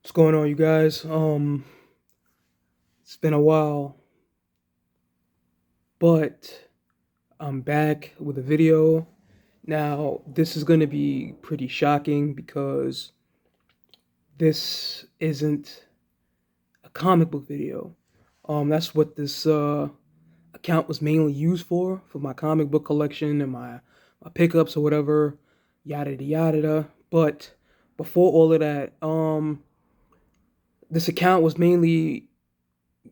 What's going on, you guys? It's been a while, but I'm back with a video. Now, this is going to be pretty shocking because this isn't a comic book video. That's what this account was mainly used for my comic book collection and my pickups or whatever, yada yada yada. But before all of that, this account was mainly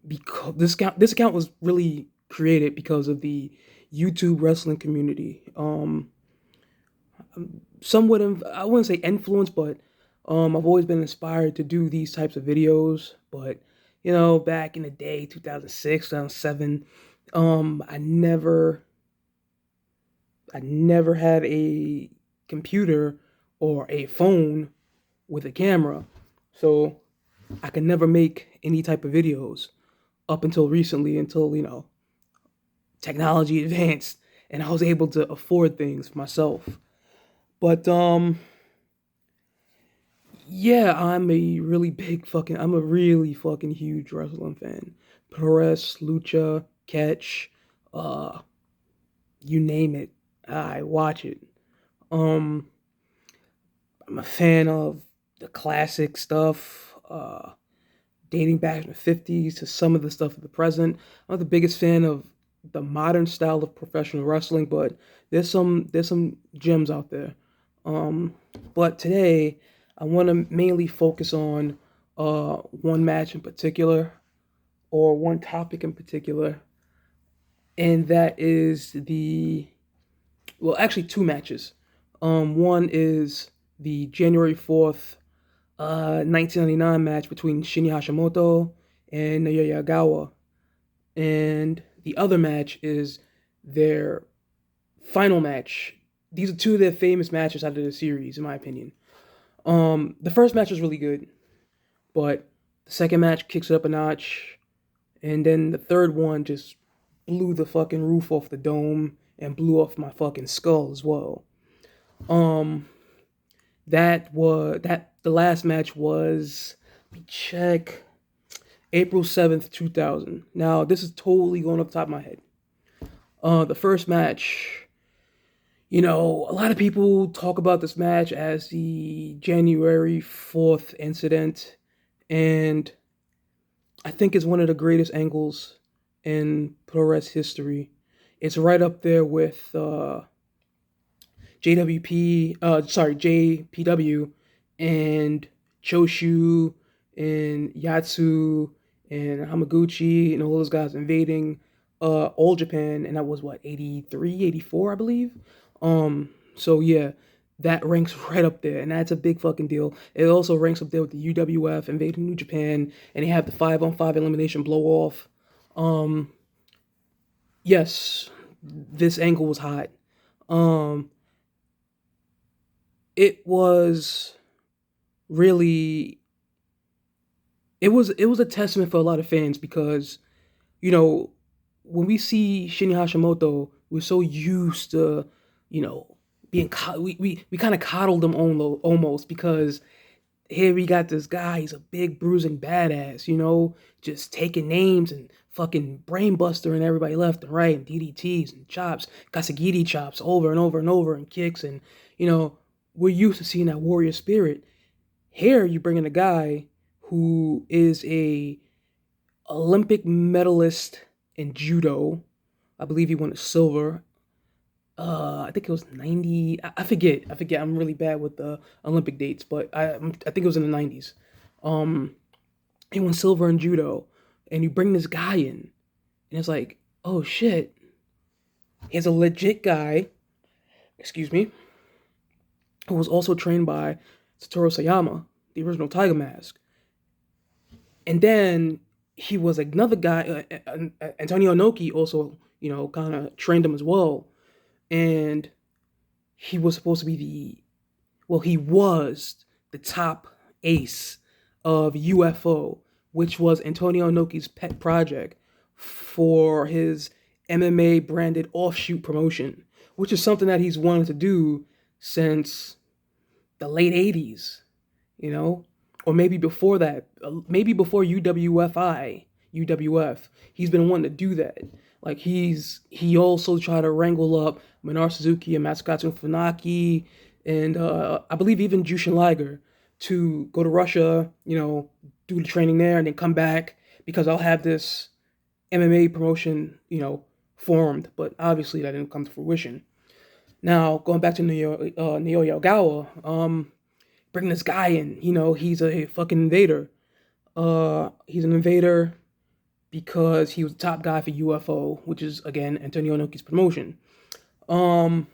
because this account was really created because of the YouTube wrestling community. Somewhat I wouldn't say influenced, but I've always been inspired to do these types of videos. But back in the day, 2006, 2007, I never had a computer or a phone with a camera, so I could never make any type of videos up until recently, until technology advanced and I was able to afford things for myself. But yeah, I'm a really fucking huge wrestling fan. Press, lucha, catch, uh, you name it, I watch it. Um, I'm a fan of the classic stuff, dating back from the 50s to some of the stuff of the present. I'm not the biggest fan of the modern style of professional wrestling, but there's some gems out there. Um, but today I want to mainly focus on one match in particular or one topic in particular, and that is actually two matches. One is the January 4th, 1999 match between Shinya Hashimoto and Naoya, and the other match is their final match. These are two of their famous matches out of the series, in my opinion. The first match was really good, but the second match kicks it up a notch, and then the third one just blew the fucking roof off the dome and blew off my fucking skull as well. Um, that the last match was, let me check, April 7th, 2000. Now this is totally going off the top of my head. The first match, a lot of people talk about this match as the January 4th incident, and I think it's one of the greatest angles in Puroresu history. It's right up there with JPW and Choshu and Yatsu and Hamaguchi and all those guys invading all Japan, and that was what, 83, 84, I believe. So yeah, that ranks right up there, and that's a big fucking deal. It also ranks up there with the UWF invading New Japan, and they have the 5-on-5 elimination blow off. Um, yes, this angle was hot. Um, it was really it was a testament for a lot of fans because you know when we see Shinya Hashimoto, we're so used to you know we kind of coddled him almost because here we got this guy, he's a big bruising badass, just taking names and fucking brainbuster and everybody left and right and DDTs and chops, Kasagiri chops over and over and over and kicks, and you know we're used to seeing that warrior spirit. Here you bring in a guy who is a Olympic medalist in judo. I believe he won a silver. I think it was 90. I forget. I forget. I'm really bad with the Olympic dates, but I think it was in the 90s. Um, he won silver in judo, and you bring this guy in, and it's like, oh shit, he's a legit guy. Excuse me, who was also trained by Satoru Sayama, the original Tiger Mask. And then he was another guy, Antonio Inoki, also, kind of trained him as well. And he was supposed to be he was the top ace of UFO, which was Antonio Inoki's pet project for his MMA branded offshoot promotion, which is something that he's wanted to do since the late 80s, you know, or maybe before that, maybe before UWF, he's been wanting to do that. Like he also tried to wrangle up Minoru Suzuki and Masakatsu Funaki, and I believe even Jushin Liger to go to Russia, do the training there, and then come back because I'll have this MMA promotion, formed. But obviously that didn't come to fruition. Now going back to Naoya Ogawa, bringing this guy in, he's a fucking invader. He's an invader because he was the top guy for UFO, which is again Antonio Inoki's promotion. And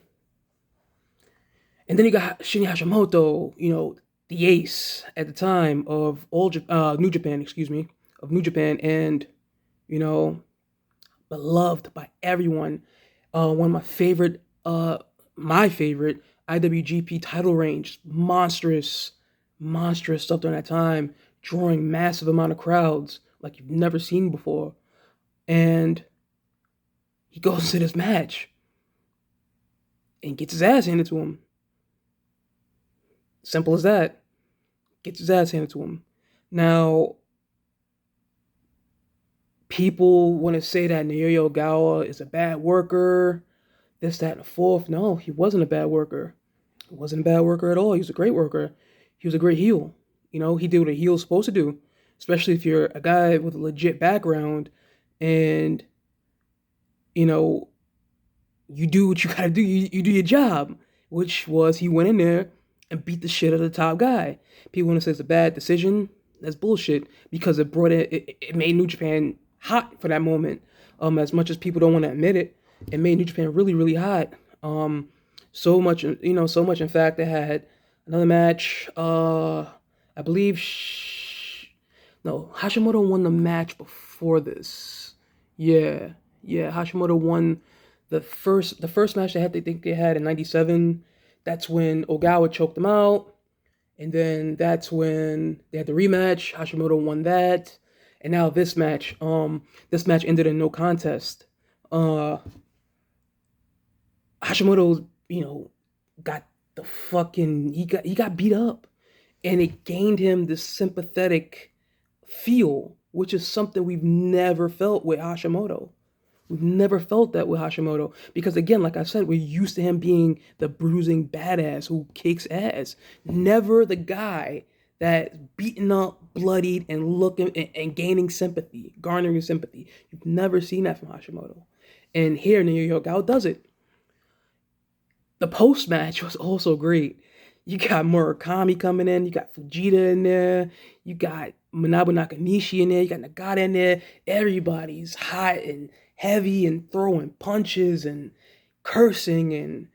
then you got Shinya Hashimoto, the ace at the time of New Japan, of New Japan, and beloved by everyone. One of my favorite IWGP title range, monstrous stuff during that time, drawing massive amount of crowds like you've never seen before. And he goes to this match and gets his ass handed to him. Simple as that. Gets his ass handed to him. Now, people want to say that Naoya Ogawa is a bad worker, this, that, and the fourth. No, he wasn't a bad worker. He wasn't a bad worker at all. He was a great worker. He was a great heel. He did what a heel's supposed to do, especially if you're a guy with a legit background and, you do what you gotta do. You do your job, which was he went in there and beat the shit out of the top guy. People want to say it's a bad decision. That's bullshit because it made New Japan hot for that moment. As much as people don't want to admit it, it made New Japan really, really hot. So much in fact they had another match. I believe Hashimoto won the match before this. Yeah, Hashimoto won the first match they had in '97. That's when Ogawa choked them out. And then that's when they had the rematch. Hashimoto won that. And now this match ended in no contest. Hashimoto, got he got beat up. And it gained him this sympathetic feel, which is something we've never felt with Hashimoto. We've never felt that with Hashimoto because, again, like I said, we're used to him being the bruising badass who kicks ass. Never the guy that's beaten up, bloodied, and looking and gaining sympathy, garnering sympathy. You've never seen that from Hashimoto. And here, Naoya Ogawa does it. The post-match was also great. You got Murakami coming in. You got Fujita in there. You got Manabu Nakanishi in there. You got Nagata in there. Everybody's hot and heavy and throwing punches and cursing and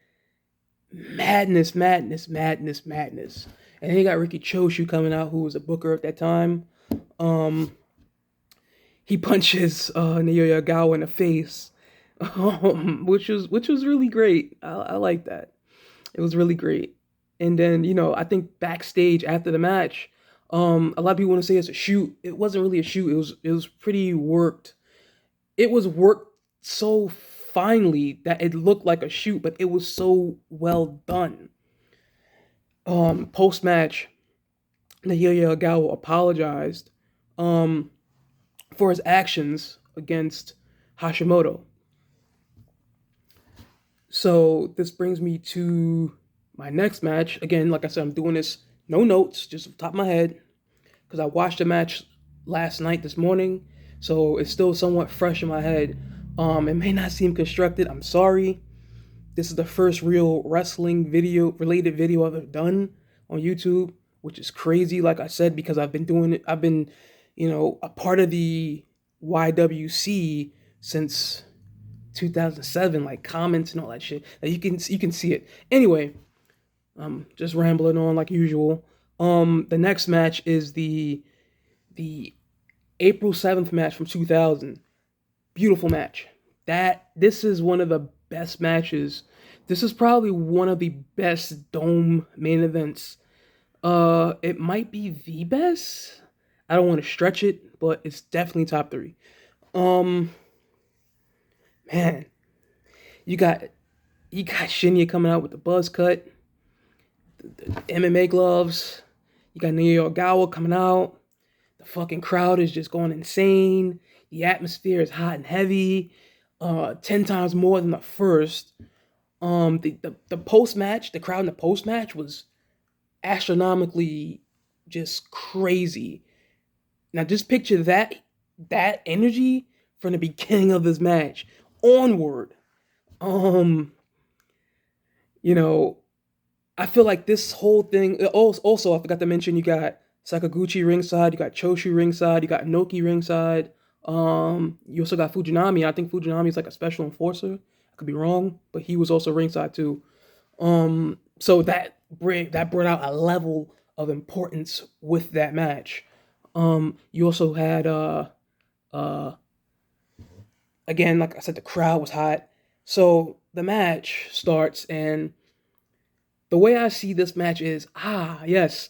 madness. And then you got Riki Choshu coming out, who was a booker at that time. He punches Naoya Ogawa in the face, which was really great. I like that. It was really great. And then, I think backstage after the match, a lot of people want to say it's a shoot. It wasn't really a shoot. It was pretty worked. It was worked so finely that it looked like a shoot, but it was so well done. Post-match, Naoya Ogawa apologized for his actions against Hashimoto. So this brings me to my next match. Again, like I said, I'm doing this no notes, just off the top of my head, because I watched the match last night, this morning, so it's still somewhat fresh in my head. It may not seem constructed. I'm sorry. This is the first real wrestling related video I've ever done on YouTube, which is crazy, like I said, because I've been doing it. I've been, a part of the YWC since 2007, like comments and all that shit. Now you can see it. Anyway, just rambling on like usual. The next match is the April 7th match from 2000. Beautiful match. This is one of the best matches. This is probably one of the best Dome main events. It might be the best. I don't want to stretch it, but it's definitely top 3. Man, you got Shinya coming out with the buzz cut, the MMA gloves. You got Naoya Ogawa coming out. The fucking crowd is just going insane. The atmosphere is hot and heavy, 10 times more than the first. The post match, the crowd in the post match was astronomically just crazy. Now just picture that energy from the beginning of this match onward. Um, you know, I feel like this whole thing. Also, I forgot to mention you got Sakaguchi ringside, you got Choshu ringside, you got Inoki ringside. You also got Fujinami. I think Fujinami is like a special enforcer. I could be wrong, but he was also ringside too. So that brought out a level of importance with that match. You also had uh again, like I said, the crowd was hot. So the match starts, and the way I see this match is, yes,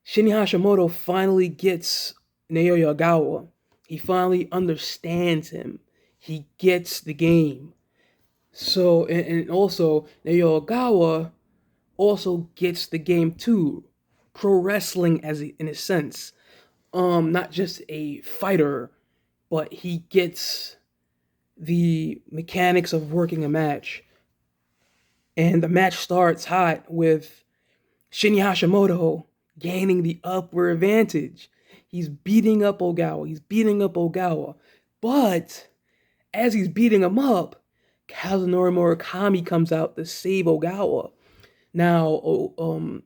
Shinya Hashimoto finally gets Naoya Ogawa. He finally understands him. He gets the game. So, and also, Naoya Ogawa also gets the game too. Pro wrestling, in a sense. Not just a fighter, but he gets the mechanics of working a match. And the match starts hot with Shinya Hashimoto gaining the upper advantage. He's beating up Ogawa. He's beating up Ogawa. But as he's beating him up, Kazunori Murakami comes out to save Ogawa. Now,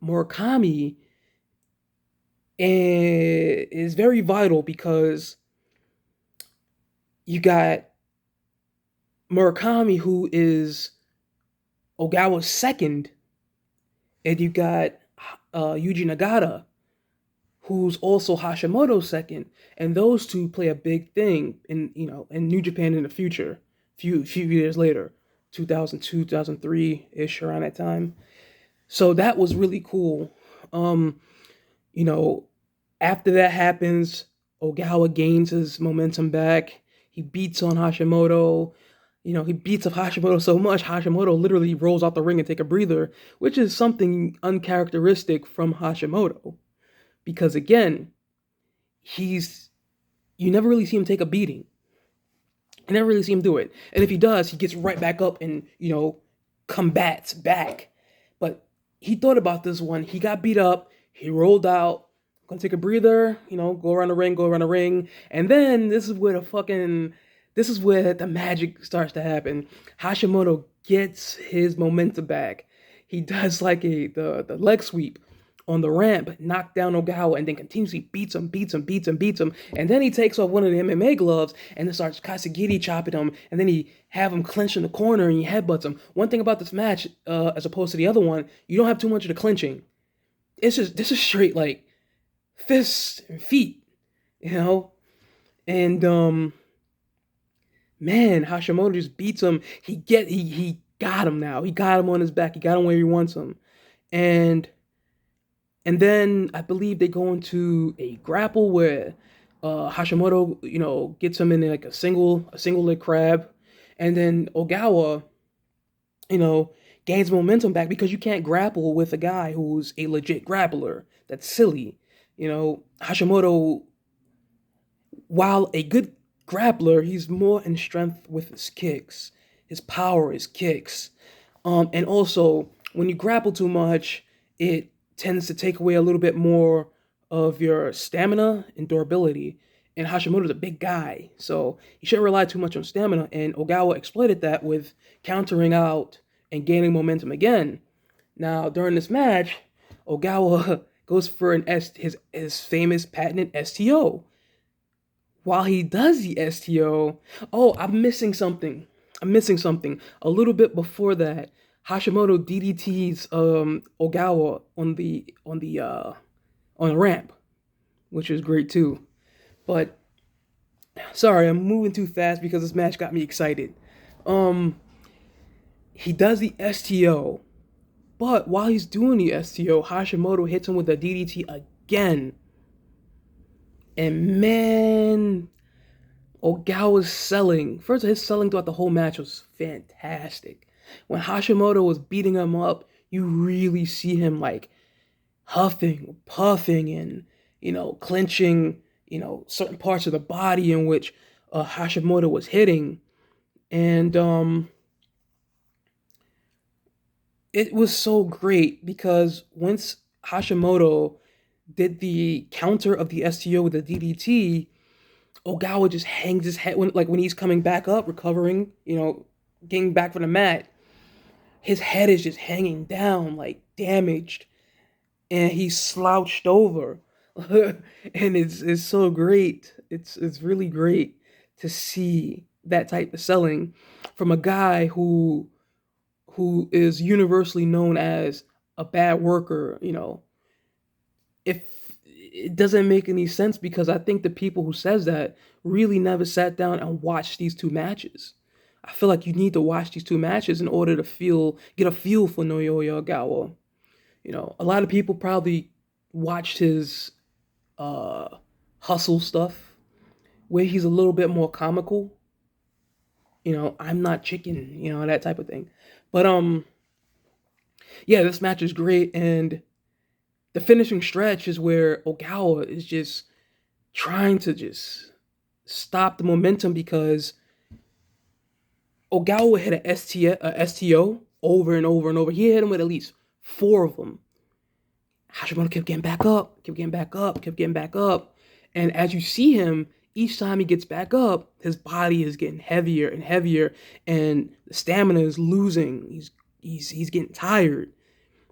Murakami is very vital because you got Murakami, who is Ogawa's second, and you got Yuji Nagata, who's also Hashimoto's second, and those two play a big thing in New Japan in the future, few years later, 2002, 2003 ish, around that time. So that was really cool. You know, after that happens, Ogawa gains his momentum back. He beats on Hashimoto. He beats up Hashimoto so much, Hashimoto literally rolls out the ring and take a breather, which is something uncharacteristic from Hashimoto. Because again, you never really see him take a beating. You never really see him do it. And if he does, he gets right back up and, combats back. But he thought about this one. He got beat up. He rolled out. Gonna take a breather, go around the ring. And then this is where the magic starts to happen. Hashimoto gets his momentum back. He does like the leg sweep on the ramp, knock down Ogawa, and then continuously beats him. And then he takes off one of the MMA gloves and then starts Kasagiri chopping him. And then he have him clench in the corner and he headbutts him. One thing about this match, as opposed to the other one, you don't have too much of the clinching. This is straight like fists and feet, and man, Hashimoto just beats him. He got him now. He got him on his back. He got him where he wants him, and then I believe they go into a grapple where Hashimoto, gets him in like a single leg crab, and then Ogawa, gains momentum back because you can't grapple with a guy who's a legit grappler. That's silly. Hashimoto, while a good grappler, he's more in strength with his kicks. His power is kicks. And also, when you grapple too much, it tends to take away a little bit more of your stamina and durability. And Hashimoto's a big guy, so you shouldn't rely too much on stamina. And Ogawa exploited that with countering out and gaining momentum again. Now, during this match, Ogawa goes for his famous patented STO. While he does the STO, I'm missing something. A little bit before that, Hashimoto DDTs Ogawa on the ramp, which is great too. But sorry, I'm moving too fast because this match got me excited. He does the STO. But while he's doing the STO, Hashimoto hits him with a DDT again. And man, Ogawa's selling. First, his selling throughout the whole match was fantastic. When Hashimoto was beating him up, you really see him like huffing, puffing, and clenching, certain parts of the body in which Hashimoto was hitting, and it was so great because once Hashimoto did the counter of the STO with the DDT, Ogawa just hangs his head when he's coming back up, recovering, getting back from the mat. His head is just hanging down, like damaged, and he's slouched over, and it's so great. It's really great to see that type of selling from a guy who is universally known as a bad worker. If it doesn't make any sense because I think the people who says that really never sat down and watched these two matches. I feel like you need to watch these two matches in order to get a feel for Naoya Ogawa. A lot of people probably watched his uh, hustle stuff where he's a little bit more comical. I'm not chicken, that type of thing. But yeah, this match is great, and the finishing stretch is where Ogawa is just trying to just stop the momentum because Ogawa hit a STO over and over and over. He hit him with at least four of them. Hashimoto kept getting back up, kept getting back up, kept getting back up. And as you see him, each time he gets back up, his body is getting heavier and heavier, and the stamina is losing. He's getting tired.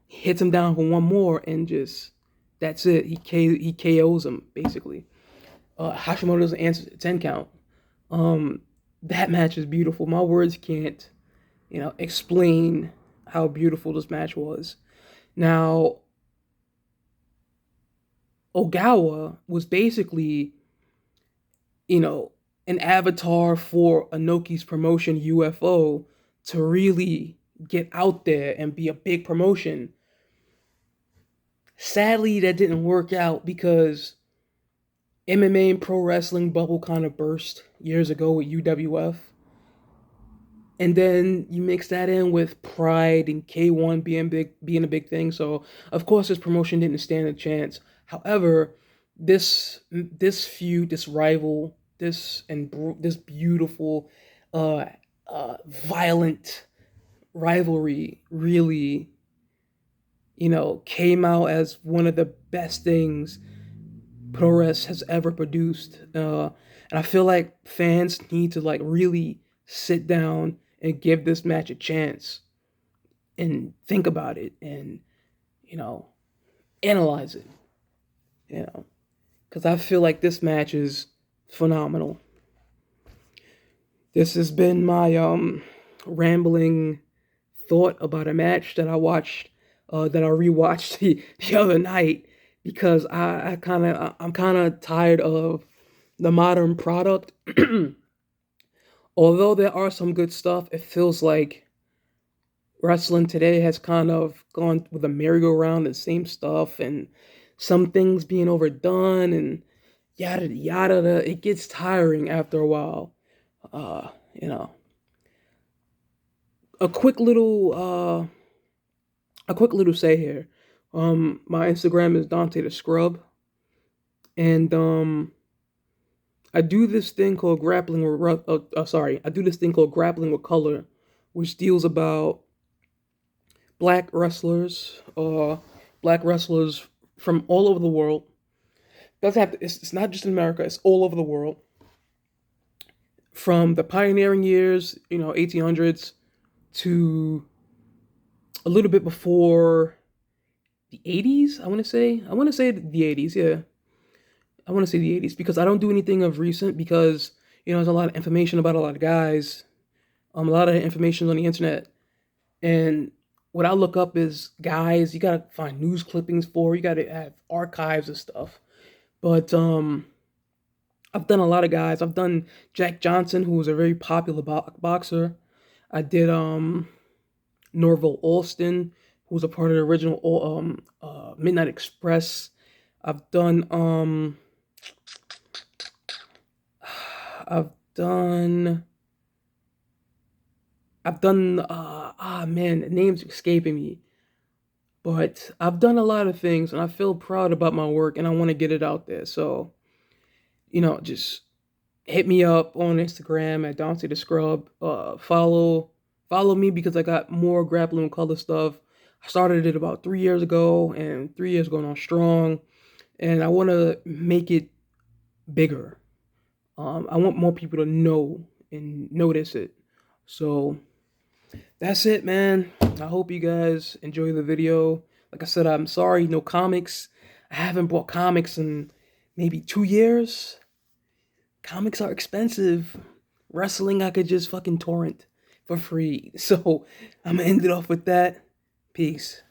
He hits him down for one more, and just that's it. He KOs him basically. Hashimoto doesn't answer the 10 count. Um, that match is beautiful. My words can't, explain how beautiful this match was. Now, Ogawa was basically, an avatar for Inoki's promotion UFO to really get out there and be a big promotion. Sadly, that didn't work out because MMA and pro wrestling bubble kind of burst years ago with UWF. And then you mix that in with Pride and K1 being a big thing. So of course this promotion didn't stand a chance. However, this feud, this rival, this beautiful, violent rivalry really, came out as one of the best things ProRes has ever produced. And I feel like fans need to like really sit down and give this match a chance and think about it and you know analyze it. You know, because I feel like this match is phenomenal. This has been my rambling thought about a match that I watched, that I rewatched the other night because I'm kind of tired of the modern product. Although there are some good stuff, it feels like wrestling today has kind of gone with a merry-go-round, the same stuff, and some things being overdone and yada yada. It gets tiring after a while. Uh, you know, a quick little say here. My Instagram is Dante the Scrub, and I do this thing called I do this thing called grappling with color, which deals about black wrestlers, black wrestlers from all over the world. Doesn't have to, it's not just in America; it's all over the world. From the pioneering years, 1800s, to a little bit before the 80s. I want to say the 80s. Yeah, I want to say the 80s because I don't do anything of recent because there's a lot of information about a lot of guys, a lot of information on the internet, and what I look up is guys. You gotta find news clippings for. You gotta have archives of stuff. But I've done a lot of guys. I've done Jack Johnson, who was a very popular boxer. I did Norville Alston, who was a part of the original Midnight Express. I've done I've done I've done man, names escaping me. But I've done a lot of things and I feel proud about my work and I want to get it out there. So, just hit me up on Instagram at Dante the Scrub. Follow me because I got more grappling with color stuff. I started it about 3 years ago, and 3 years going on strong. And I want to make it bigger. I want more people to know and notice it. So that's it, man. I hope you guys enjoy the video. Like I said, I'm sorry, no comics. I haven't bought comics in maybe 2 years. Comics are expensive. Wrestling, I could just fucking torrent for free. So I'm gonna end it off with that. Peace.